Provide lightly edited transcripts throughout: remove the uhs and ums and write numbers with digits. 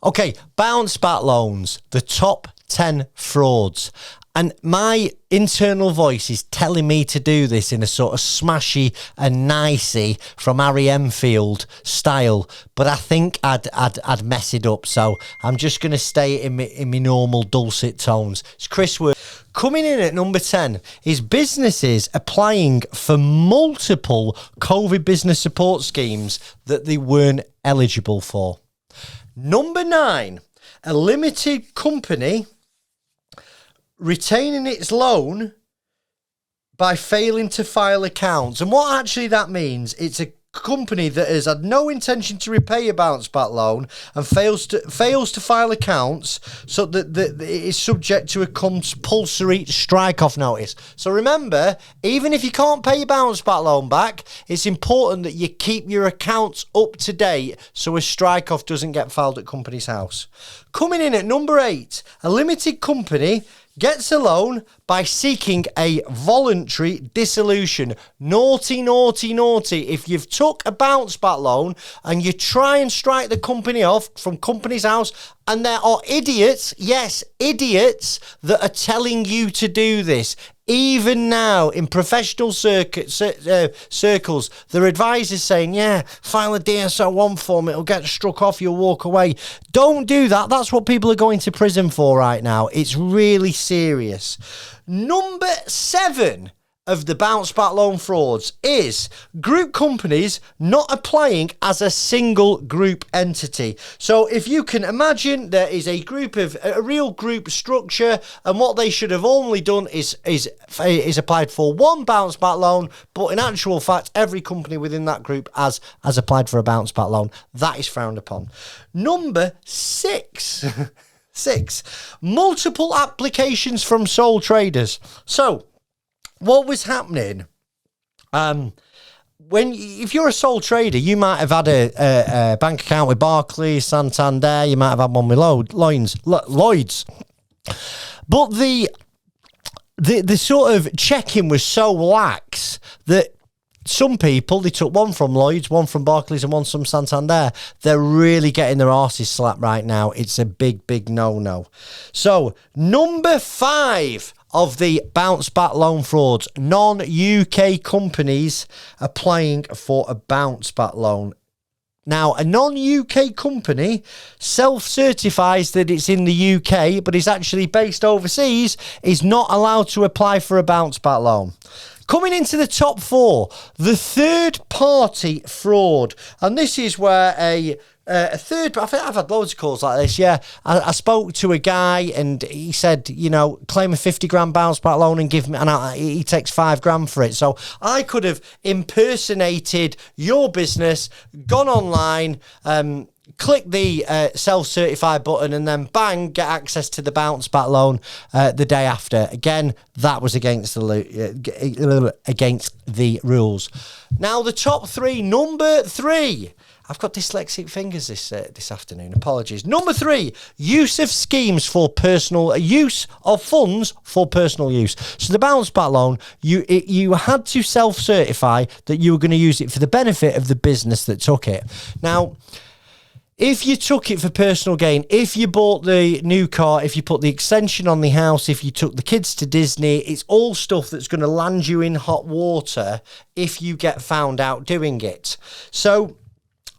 Okay, bounce back loans, the top 10 frauds. And my internal voice is telling me to do this in a sort of smashy and nicey from Harry Enfield style, but I think I'd mess it up. So I'm just going to stay in my normal dulcet tones. It's Chris Word. Coming in at number 10 is businesses applying for multiple COVID business support schemes that they weren't eligible for. Number 9, a limited company retaining its loan by failing to file accounts. And what actually that means, it's a company that has had no intention to repay a bounce back loan and fails to file accounts, so that it is subject to a compulsory strike-off notice. So remember, even if you can't pay your bounce back loan back, it's important that you keep your accounts up to date so a strike-off doesn't get filed at company's house. Coming in at number 8, a limited company gets a loan by seeking a voluntary dissolution. Naughty, naughty, naughty. If you've took a bounce back loan and you try and strike the company off from company's house, and there are idiots, yes, idiots, that are telling you to do this. Even now, in professional circles, their advisors saying, yeah, file a DSO1 form, it'll get struck off, you'll walk away. Don't do that. That's what people are going to prison for right now. It's really serious. Number 7 of the bounce back loan frauds is group companies not applying as a single group entity. So if you can imagine, there is a real group structure, and what they should have only done is applied for one bounce back loan, but in actual fact every company within that group has applied for a bounce back loan. That is frowned upon. Number 6 multiple applications from sole traders. So what was happening? If you're a sole trader, you might have had a bank account with Barclays, Santander. You might have had one with Lloyds. But the sort of check-in was so lax that some people, they took one from Lloyds, one from Barclays, and one from Santander. They're really getting their arses slapped right now. It's a big, big no-no. So, number 5 of the bounce back loan frauds, non-UK companies applying for a bounce back loan. Now, a non-UK company self-certifies that it's in the UK, but is actually based overseas, is not allowed to apply for a bounce back loan. Coming into the top 4, the third-party fraud. And this is where a third... I think I've had loads of calls like this, yeah. I spoke to a guy and he said, claim a 50 grand bounce back loan and give me... And he takes 5 grand for it. So I could have impersonated your business, gone online... click the self-certify button and then bang, get access to the bounce back loan the day after. Again, that was against the rules. Now the top 3, number 3. I've got dyslexic fingers this afternoon. Apologies. Number 3, use of funds for personal use. So the bounce back loan, you had to self-certify that you were going to use it for the benefit of the business that took it. Now, if you took it for personal gain, if you bought the new car, if you put the extension on the house, if you took the kids to Disney, it's all stuff that's going to land you in hot water if you get found out doing it. So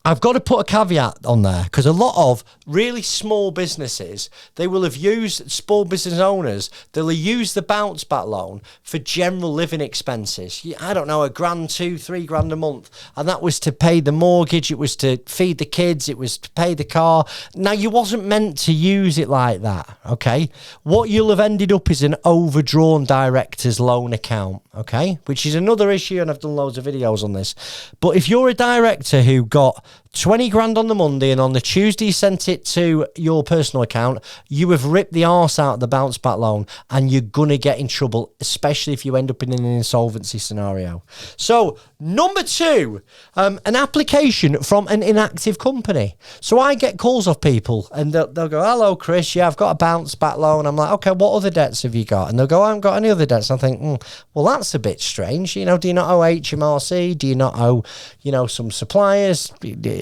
I've got to put a caveat on there, because a lot of really small businesses, they will have used, small business owners, they'll have used the bounce back loan for general living expenses. I don't know, $1,000, $2,000, $3,000 a month. And that was to pay the mortgage, it was to feed the kids, it was to pay the car. Now, you wasn't meant to use it like that, okay? What you'll have ended up is an overdrawn director's loan account, okay? Which is another issue, and I've done loads of videos on this. But if you're a director who got 20 grand on the Monday and on the Tuesday you sent it to your personal account, you have ripped the arse out of the bounce back loan and you're going to get in trouble, especially if you end up in an insolvency scenario. So, number 2, an application from an inactive company. So I get calls off people and they'll go, hello, Chris, yeah, I've got a bounce back loan. I'm like, okay, what other debts have you got? And they'll go, I haven't got any other debts. And I think, well, that's a bit strange. Do you not owe HMRC? Do you not owe, some suppliers?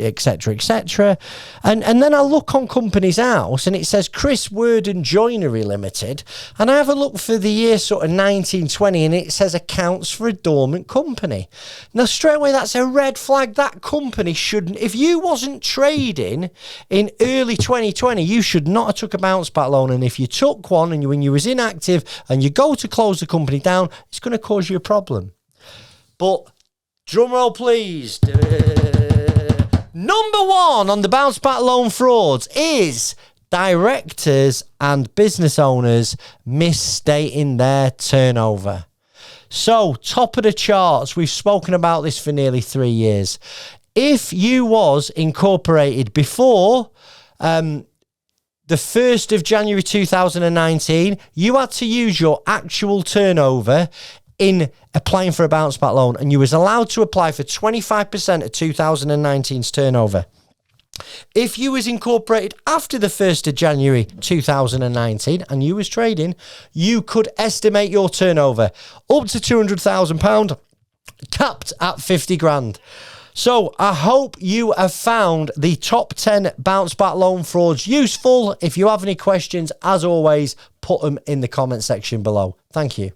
etc., etc. And then I look on Companies House and it says Chris Word and Joinery Limited, and I have a look for the year sort of 1920 and it says accounts for a dormant company. Now straight away that's a red flag. That company shouldn't, if you wasn't trading in early 2020, you should not have took a bounce back loan, and if you took one and when you was inactive and you go to close the company down, it's going to cause you a problem. But drum roll please. Number one on the bounce back loan frauds is directors and business owners misstating their turnover. So, top of the charts, we've spoken about this for nearly 3 years. If you was incorporated before the 1st of January 2019, you had to use your actual turnover in applying for a bounce back loan, and you was allowed to apply for 25% of 2019's turnover. If you was incorporated after the 1st of January 2019 and you was trading, you could estimate your turnover up to £200,000, capped at 50 grand. So I hope you have found the top 10 bounce back loan frauds useful. If you have any questions, as always, put them in the comment section below. Thank you.